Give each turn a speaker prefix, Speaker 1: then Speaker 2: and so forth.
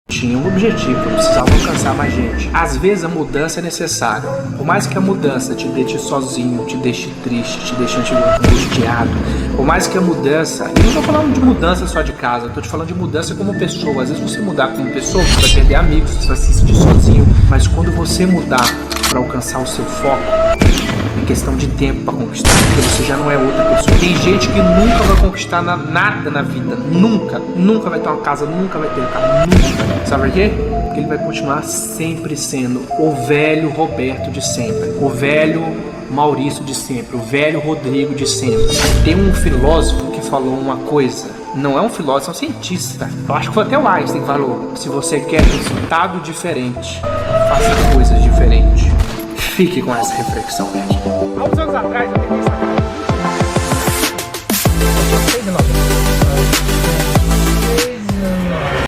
Speaker 1: Tinha um objetivo, eu precisava alcançar mais gente. Às vezes a mudança é necessária. Por mais que a mudança te deixe sozinho, te deixe triste, te deixe angustiado, por mais que a mudança... E não tô falando de mudança só de casa, eu tô te falando de mudança como pessoa. Às vezes você mudar como pessoa, você vai perder amigos, você vai se sentir sozinho. Mas quando você mudar para alcançar o seu foco, é questão de tempo para conquistar, porque você já não é outra pessoa. Tem gente que nunca vai conquistar nada na vida, nunca vai ter uma casa, nunca vai ter um carro, nunca. Sabe por quê? Porque ele vai continuar sempre sendo o velho Roberto de sempre, o velho Maurício de sempre, o velho Rodrigo de sempre. Tem um filósofo que falou uma coisa, não é um filósofo, é um cientista. Eu acho que foi até o Einstein que falou: se você quer resultado diferente, faça coisas diferentes. Fique com essa reflexão, gente. Há uns anos atrás,